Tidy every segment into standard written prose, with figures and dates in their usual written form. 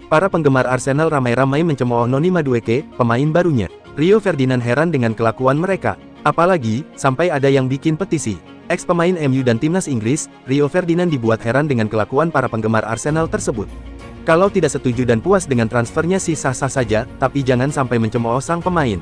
Para penggemar Arsenal ramai-ramai mencemooh Noni Madueke, pemain barunya. Rio Ferdinand heran dengan kelakuan mereka. Apalagi, sampai ada yang bikin petisi. Ex-pemain MU dan timnas Inggris, Rio Ferdinand dibuat heran dengan kelakuan para penggemar Arsenal tersebut. Kalau tidak setuju dan puas dengan transfernya sih sah-sah saja, tapi jangan sampai mencemooh sang pemain.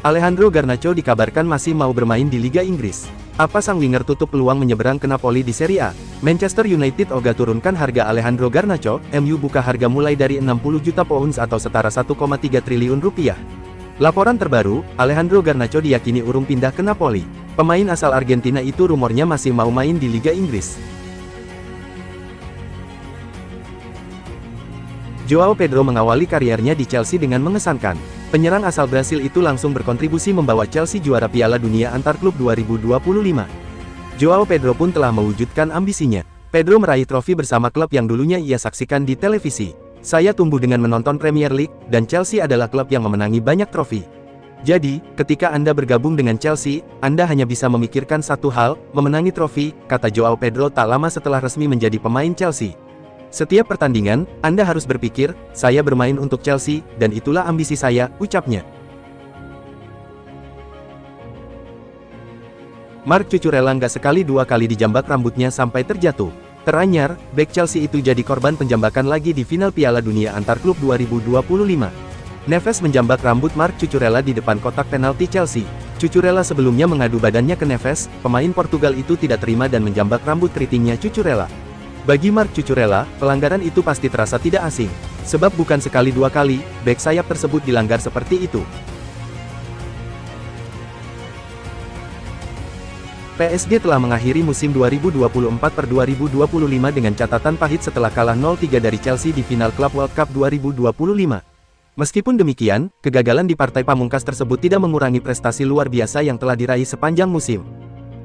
Alejandro Garnacho dikabarkan masih mau bermain di Liga Inggris. Apa sang winger tutup peluang menyeberang ke Napoli di Serie A? Manchester United ogah turunkan harga Alejandro Garnacho, MU buka harga mulai dari 60 juta pounds atau setara 1,3 triliun rupiah. Laporan terbaru, Alejandro Garnacho diyakini urung pindah ke Napoli. Pemain asal Argentina itu rumornya masih mau main di Liga Inggris. Joao Pedro mengawali kariernya di Chelsea dengan mengesankan. Penyerang asal Brasil itu langsung berkontribusi membawa Chelsea juara Piala Dunia Antar Klub 2025. Joao Pedro pun telah mewujudkan ambisinya. Pedro meraih trofi bersama klub yang dulunya ia saksikan di televisi. Saya tumbuh dengan menonton Premier League, dan Chelsea adalah klub yang memenangi banyak trofi. Jadi, ketika Anda bergabung dengan Chelsea, Anda hanya bisa memikirkan satu hal, memenangi trofi, kata Joao Pedro tak lama setelah resmi menjadi pemain Chelsea. Setiap pertandingan, Anda harus berpikir, saya bermain untuk Chelsea, dan itulah ambisi saya, ucapnya. Marc Cucurella nggak sekali dua kali dijambak rambutnya sampai terjatuh. Teranyar, bek Chelsea itu jadi korban penjambakan lagi di final Piala Dunia Antar Klub 2025. Neves menjambak rambut Marc Cucurella di depan kotak penalti Chelsea. Cucurella sebelumnya mengadu badannya ke Neves, pemain Portugal itu tidak terima dan menjambak rambut keritingnya Cucurella. Bagi Marc Cucurella, pelanggaran itu pasti terasa tidak asing. Sebab bukan sekali dua kali, bek sayap tersebut dilanggar seperti itu. PSG telah mengakhiri musim 2024-2025 dengan catatan pahit setelah kalah 0-3 dari Chelsea di final Club World Cup 2025. Meskipun demikian, kegagalan di partai pamungkas tersebut tidak mengurangi prestasi luar biasa yang telah diraih sepanjang musim.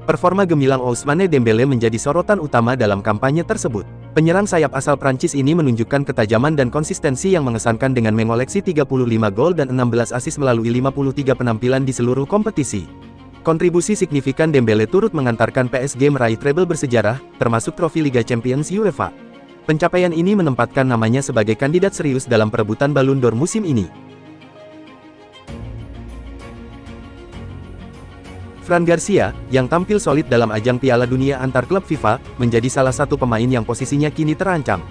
Performa gemilang Ousmane Dembélé menjadi sorotan utama dalam kampanye tersebut. Penyerang sayap asal Prancis ini menunjukkan ketajaman dan konsistensi yang mengesankan dengan mengoleksi 35 gol dan 16 assist melalui 53 penampilan di seluruh kompetisi. Kontribusi signifikan Dembélé turut mengantarkan PSG meraih treble bersejarah, termasuk trofi Liga Champions UEFA. Pencapaian ini menempatkan namanya sebagai kandidat serius dalam perebutan Ballon d'Or musim ini. Fran Garcia, yang tampil solid dalam ajang Piala Dunia Antar Klub FIFA, menjadi salah satu pemain yang posisinya kini terancam.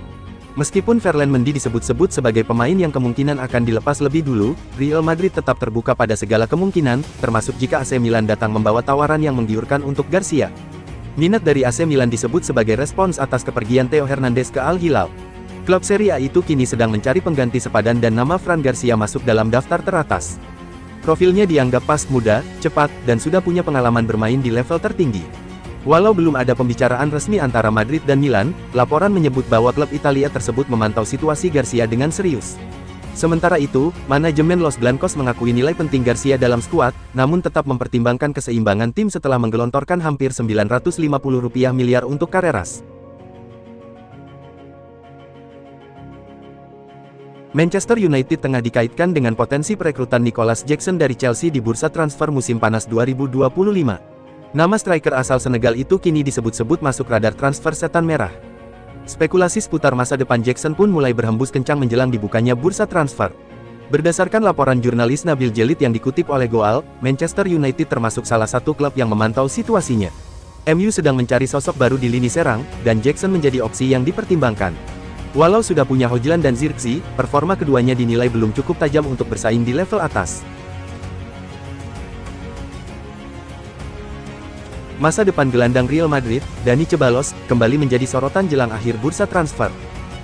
Meskipun Ferland Mendy disebut-sebut sebagai pemain yang kemungkinan akan dilepas lebih dulu, Real Madrid tetap terbuka pada segala kemungkinan, termasuk jika AC Milan datang membawa tawaran yang menggiurkan untuk Garcia. Minat dari AC Milan disebut sebagai respons atas kepergian Theo Hernandez ke Al Hilal. Klub Serie A itu kini sedang mencari pengganti sepadan dan nama Fran Garcia masuk dalam daftar teratas. Profilnya dianggap pas, muda, cepat, dan sudah punya pengalaman bermain di level tertinggi. Walau belum ada pembicaraan resmi antara Madrid dan Milan, laporan menyebut bahwa klub Italia tersebut memantau situasi Garcia dengan serius. Sementara itu, manajemen Los Blancos mengakui nilai penting Garcia dalam skuad, namun tetap mempertimbangkan keseimbangan tim setelah menggelontorkan hampir 950 miliar untuk Carreras. Manchester United tengah dikaitkan dengan potensi perekrutan Nicolas Jackson dari Chelsea di bursa transfer musim panas 2025. Nama striker asal Senegal itu kini disebut-sebut masuk radar transfer setan merah. Spekulasi seputar masa depan Jackson pun mulai berhembus kencang menjelang dibukanya bursa transfer. Berdasarkan laporan jurnalis Nabil Djellit yang dikutip oleh Goal, Manchester United termasuk salah satu klub yang memantau situasinya. MU sedang mencari sosok baru di lini serang, dan Jackson menjadi opsi yang dipertimbangkan. Walau sudah punya Hojlund dan Zirkzee, performa keduanya dinilai belum cukup tajam untuk bersaing di level atas. Masa depan gelandang Real Madrid, Dani Ceballos, kembali menjadi sorotan jelang akhir bursa transfer.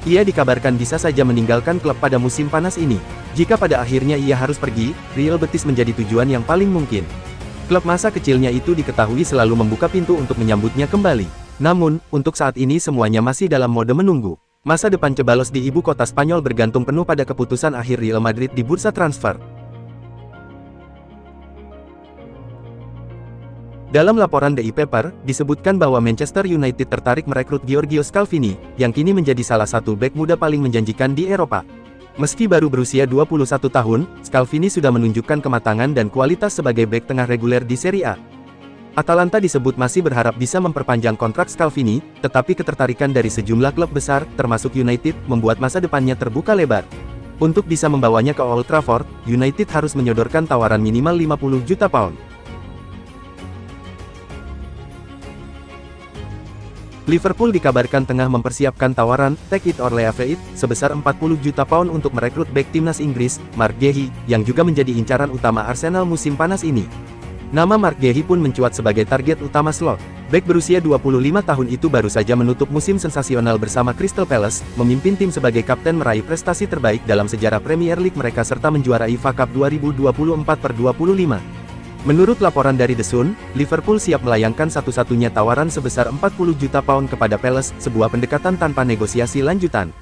Ia dikabarkan bisa saja meninggalkan klub pada musim panas ini. Jika pada akhirnya ia harus pergi, Real Betis menjadi tujuan yang paling mungkin. Klub masa kecilnya itu diketahui selalu membuka pintu untuk menyambutnya kembali. Namun, untuk saat ini semuanya masih dalam mode menunggu. Masa depan Ceballos di ibu kota Spanyol bergantung penuh pada keputusan akhir Real Madrid di bursa transfer. Dalam laporan The Paper, disebutkan bahwa Manchester United tertarik merekrut Giorgio Scalvini, yang kini menjadi salah satu bek muda paling menjanjikan di Eropa. Meski baru berusia 21 tahun, Scalvini sudah menunjukkan kematangan dan kualitas sebagai bek tengah reguler di Serie A. Atalanta disebut masih berharap bisa memperpanjang kontrak Scalvini, tetapi ketertarikan dari sejumlah klub besar, termasuk United, membuat masa depannya terbuka lebar. Untuk bisa membawanya ke Old Trafford, United harus menyodorkan tawaran minimal 50 juta pound. Liverpool dikabarkan tengah mempersiapkan tawaran take it or leave it sebesar 40 juta pound untuk merekrut bek timnas Inggris, Mark Guehi, yang juga menjadi incaran utama Arsenal musim panas ini. Nama Mark Guehi pun mencuat sebagai target utama slot. Bek berusia 25 tahun itu baru saja menutup musim sensasional bersama Crystal Palace, memimpin tim sebagai kapten meraih prestasi terbaik dalam sejarah Premier League mereka serta menjuarai FA Cup 2024/25. Menurut laporan dari The Sun, Liverpool siap melayangkan satu-satunya tawaran sebesar 40 juta pound kepada Palace, sebuah pendekatan tanpa negosiasi lanjutan.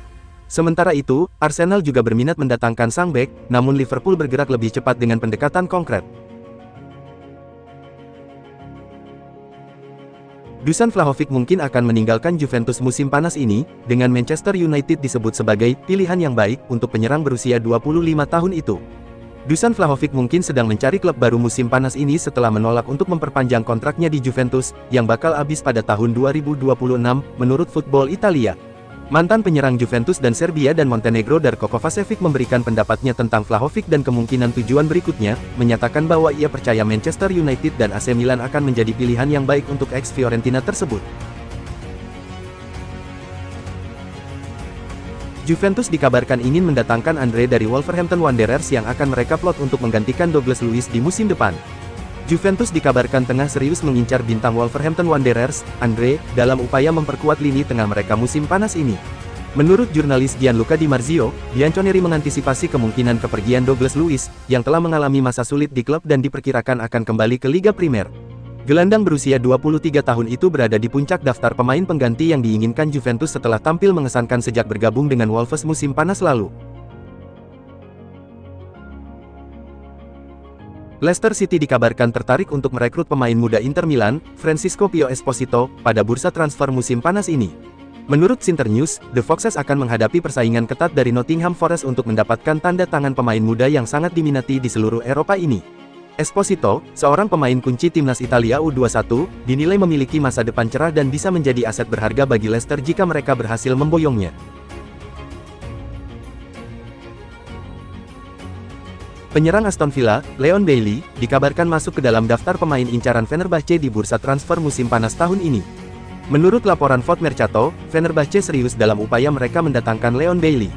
Sementara itu, Arsenal juga berminat mendatangkan sang bek, namun Liverpool bergerak lebih cepat dengan pendekatan konkret. Dusan Vlahovic mungkin akan meninggalkan Juventus musim panas ini, dengan Manchester United disebut sebagai pilihan yang baik untuk penyerang berusia 25 tahun itu. Dusan Vlahovic mungkin sedang mencari klub baru musim panas ini setelah menolak untuk memperpanjang kontraknya di Juventus, yang bakal habis pada tahun 2026, menurut Football Italia. Mantan penyerang Juventus dan Serbia dan Montenegro Darko Kovačević memberikan pendapatnya tentang Vlahovic dan kemungkinan tujuan berikutnya, menyatakan bahwa ia percaya Manchester United dan AC Milan akan menjadi pilihan yang baik untuk ex-Fiorentina tersebut. Juventus dikabarkan ingin mendatangkan Andre dari Wolverhampton Wanderers yang akan mereka plot untuk menggantikan Douglas Luiz di musim depan. Juventus dikabarkan tengah serius mengincar bintang Wolverhampton Wanderers, Andre, dalam upaya memperkuat lini tengah mereka musim panas ini. Menurut jurnalis Gianluca Di Marzio, Bianconeri mengantisipasi kemungkinan kepergian Douglas Luiz, yang telah mengalami masa sulit di klub dan diperkirakan akan kembali ke Liga Primer. Gelandang berusia 23 tahun itu berada di puncak daftar pemain pengganti yang diinginkan Juventus setelah tampil mengesankan sejak bergabung dengan Wolves musim panas lalu. Leicester City dikabarkan tertarik untuk merekrut pemain muda Inter Milan, Francisco Pio Esposito, pada bursa transfer musim panas ini. Menurut Sinter News, The Foxes akan menghadapi persaingan ketat dari Nottingham Forest untuk mendapatkan tanda tangan pemain muda yang sangat diminati di seluruh Eropa ini. Esposito, seorang pemain kunci timnas Italia U21, dinilai memiliki masa depan cerah dan bisa menjadi aset berharga bagi Leicester jika mereka berhasil memboyongnya. Penyerang Aston Villa, Leon Bailey, dikabarkan masuk ke dalam daftar pemain incaran Fenerbahce di bursa transfer musim panas tahun ini. Menurut laporan Foot Mercato, Fenerbahce serius dalam upaya mereka mendatangkan Leon Bailey.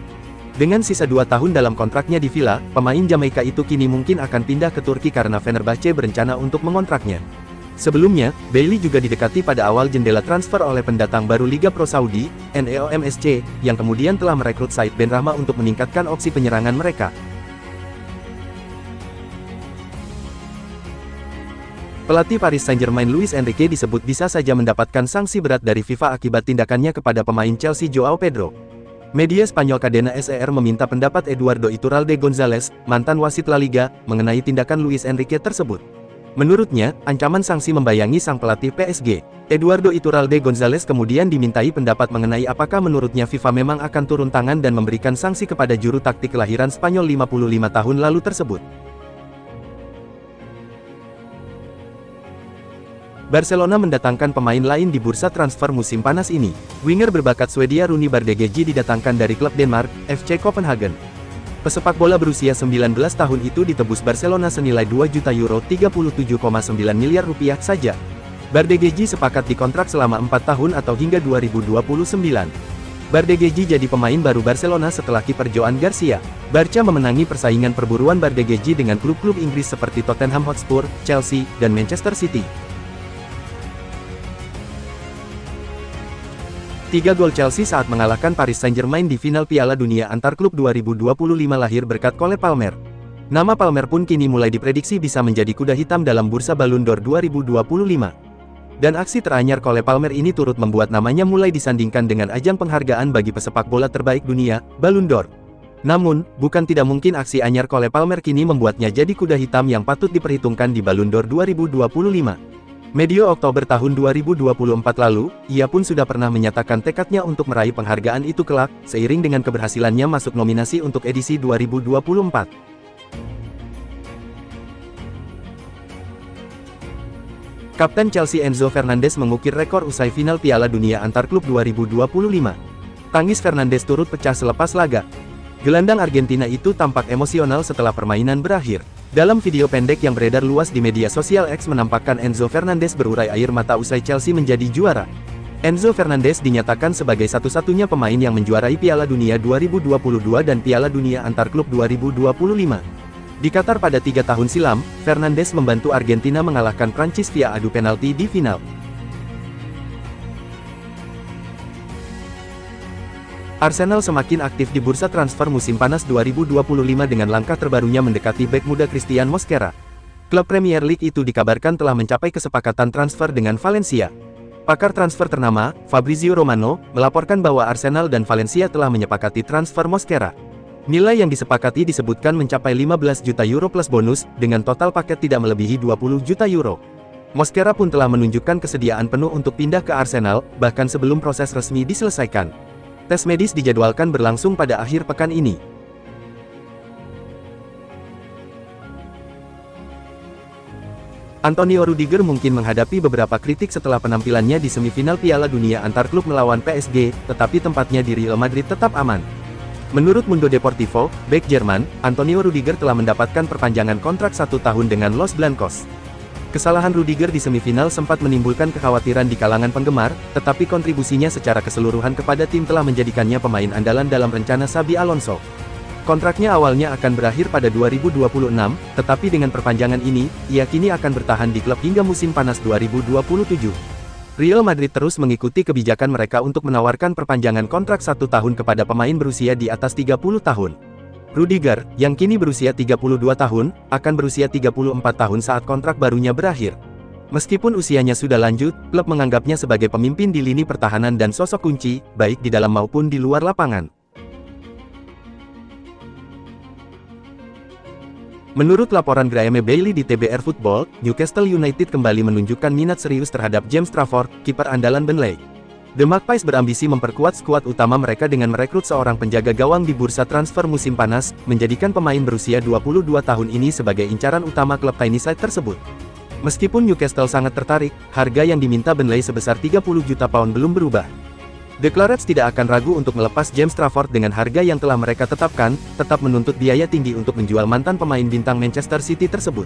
Dengan sisa 2 tahun dalam kontraknya di Villa, pemain Jamaika itu kini mungkin akan pindah ke Turki karena Fenerbahce berencana untuk mengontraknya. Sebelumnya, Bailey juga didekati pada awal jendela transfer oleh pendatang baru Liga Pro Saudi, NEOM-SC, yang kemudian telah merekrut Said Benrahma untuk meningkatkan opsi penyerangan mereka. Pelatih Paris Saint-Germain Luis Enrique disebut bisa saja mendapatkan sanksi berat dari FIFA akibat tindakannya kepada pemain Chelsea Joao Pedro. Media Spanyol Cadena SER meminta pendapat Eduardo Iturralde González, mantan wasit La Liga, mengenai tindakan Luis Enrique tersebut. Menurutnya, ancaman sanksi membayangi sang pelatih PSG. Eduardo Iturralde González kemudian dimintai pendapat mengenai apakah menurutnya FIFA memang akan turun tangan dan memberikan sanksi kepada juru taktik kelahiran Spanyol 55 tahun lalu tersebut. Barcelona mendatangkan pemain lain di bursa transfer musim panas ini. Winger berbakat Swedia Rune Bardghji didatangkan dari klub Denmark, FC Copenhagen. Pesepak bola berusia 19 tahun itu ditebus Barcelona senilai 2 juta euro (37,9 miliar rupiah) saja. Bardghji sepakat dikontrak selama 4 tahun atau hingga 2029. Bardghji jadi pemain baru Barcelona setelah kiper Joan Garcia. Barca memenangi persaingan perburuan Bardghji dengan klub-klub Inggris seperti Tottenham Hotspur, Chelsea, dan Manchester City. 3 gol Chelsea saat mengalahkan Paris Saint-Germain di final Piala Dunia Antar Klub 2025 lahir berkat Cole Palmer. Nama Palmer pun kini mulai diprediksi bisa menjadi kuda hitam dalam bursa Ballon d'Or 2025. Dan aksi teranyar Cole Palmer ini turut membuat namanya mulai disandingkan dengan ajang penghargaan bagi pesepak bola terbaik dunia, Ballon d'Or. Namun, bukan tidak mungkin aksi anyar Cole Palmer kini membuatnya jadi kuda hitam yang patut diperhitungkan di Ballon d'Or 2025. Medio Oktober tahun 2024 lalu, ia pun sudah pernah menyatakan tekadnya untuk meraih penghargaan itu kelak, seiring dengan keberhasilannya masuk nominasi untuk edisi 2024. Kapten Chelsea Enzo Fernandez mengukir rekor usai final Piala Dunia Antar Klub 2025. Tangis Fernandez turut pecah selepas laga. Gelandang Argentina itu tampak emosional setelah permainan berakhir. Dalam video pendek yang beredar luas di media sosial X menampakkan Enzo Fernandez berurai air mata usai Chelsea menjadi juara. Enzo Fernandez dinyatakan sebagai satu-satunya pemain yang menjuarai Piala Dunia 2022 dan Piala Dunia Antar Klub 2025. Di Qatar pada 3 tahun silam, Fernandes membantu Argentina mengalahkan Prancis via adu penalti di final. Arsenal semakin aktif di bursa transfer musim panas 2025 dengan langkah terbarunya mendekati bek muda Christian Mosquera. Klub Premier League itu dikabarkan telah mencapai kesepakatan transfer dengan Valencia. Pakar transfer ternama, Fabrizio Romano, melaporkan bahwa Arsenal dan Valencia telah menyepakati transfer Mosquera. Nilai yang disepakati disebutkan mencapai 15 juta euro plus bonus, dengan total paket tidak melebihi 20 juta euro. Mosquera pun telah menunjukkan kesediaan penuh untuk pindah ke Arsenal, bahkan sebelum proses resmi diselesaikan. Tes medis dijadwalkan berlangsung pada akhir pekan ini. Antonio Rudiger mungkin menghadapi beberapa kritik setelah penampilannya di semifinal Piala Dunia Antar Klub melawan PSG, tetapi tempatnya di Real Madrid tetap aman. Menurut Mundo Deportivo, bek Jerman, Antonio Rudiger telah mendapatkan perpanjangan kontrak 1 tahun dengan Los Blancos. Kesalahan Rudiger di semifinal sempat menimbulkan kekhawatiran di kalangan penggemar, tetapi kontribusinya secara keseluruhan kepada tim telah menjadikannya pemain andalan dalam rencana Xabi Alonso. Kontraknya awalnya akan berakhir pada 2026, tetapi dengan perpanjangan ini, ia kini akan bertahan di klub hingga musim panas 2027. Real Madrid terus mengikuti kebijakan mereka untuk menawarkan perpanjangan kontrak 1 tahun kepada pemain berusia di atas 30 tahun. Rudiger, yang kini berusia 32 tahun, akan berusia 34 tahun saat kontrak barunya berakhir. Meskipun usianya sudah lanjut, klub menganggapnya sebagai pemimpin di lini pertahanan dan sosok kunci, baik di dalam maupun di luar lapangan. Menurut laporan Graeme Bailey di TBR Football, Newcastle United kembali menunjukkan minat serius terhadap James Trafford, kiper andalan Burnley. The Magpies berambisi memperkuat skuad utama mereka dengan merekrut seorang penjaga gawang di bursa transfer musim panas, menjadikan pemain berusia 22 tahun ini sebagai incaran utama klub Tyneside tersebut. Meskipun Newcastle sangat tertarik, harga yang diminta Burnley sebesar 30 juta pound belum berubah. The Clarets tidak akan ragu untuk melepas James Trafford dengan harga yang telah mereka tetapkan, tetap menuntut biaya tinggi untuk menjual mantan pemain bintang Manchester City tersebut.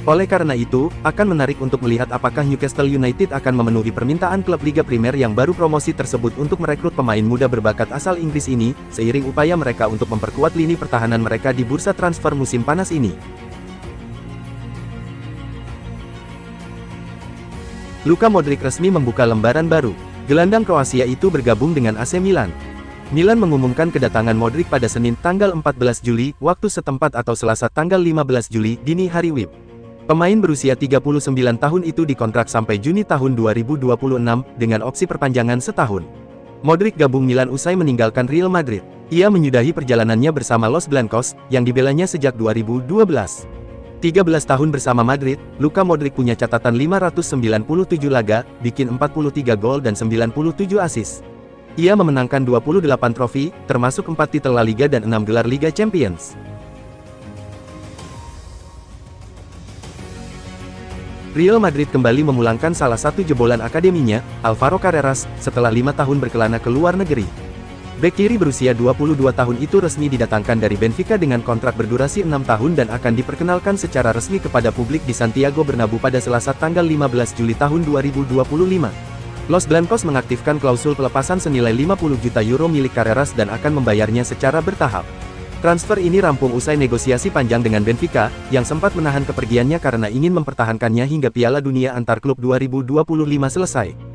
Oleh karena itu, akan menarik untuk melihat apakah Newcastle United akan memenuhi permintaan klub Liga Primer yang baru promosi tersebut untuk merekrut pemain muda berbakat asal Inggris ini, seiring upaya mereka untuk memperkuat lini pertahanan mereka di bursa transfer musim panas ini. Luka Modric resmi membuka lembaran baru. Gelandang Kroasia itu bergabung dengan AC Milan. Milan mengumumkan kedatangan Modric pada Senin tanggal 14 Juli, waktu setempat atau Selasa tanggal 15 Juli, dini hari WIB. Pemain berusia 39 tahun itu dikontrak sampai Juni tahun 2026, dengan opsi perpanjangan setahun. Modric gabung Milan usai meninggalkan Real Madrid. Ia menyudahi perjalanannya bersama Los Blancos, yang dibelanya sejak 2012. 13 tahun bersama Madrid, Luka Modric punya catatan 597 laga, bikin 43 gol dan 97 assist. Ia memenangkan 28 trofi, termasuk 4 titel La Liga dan 6 gelar Liga Champions. Real Madrid kembali memulangkan salah satu jebolan akademinya, Alvaro Carreras, setelah 5 tahun berkelana ke luar negeri. Bek kiri berusia 22 tahun itu resmi didatangkan dari Benfica dengan kontrak berdurasi 6 tahun dan akan diperkenalkan secara resmi kepada publik di Santiago Bernabeu pada Selasa tanggal 15 Juli tahun 2025. Los Blancos mengaktifkan klausul pelepasan senilai 50 juta euro milik Carreras dan akan membayarnya secara bertahap. Transfer ini rampung usai negosiasi panjang dengan Benfica, yang sempat menahan kepergiannya karena ingin mempertahankannya hingga Piala Dunia Antar Klub 2025 selesai.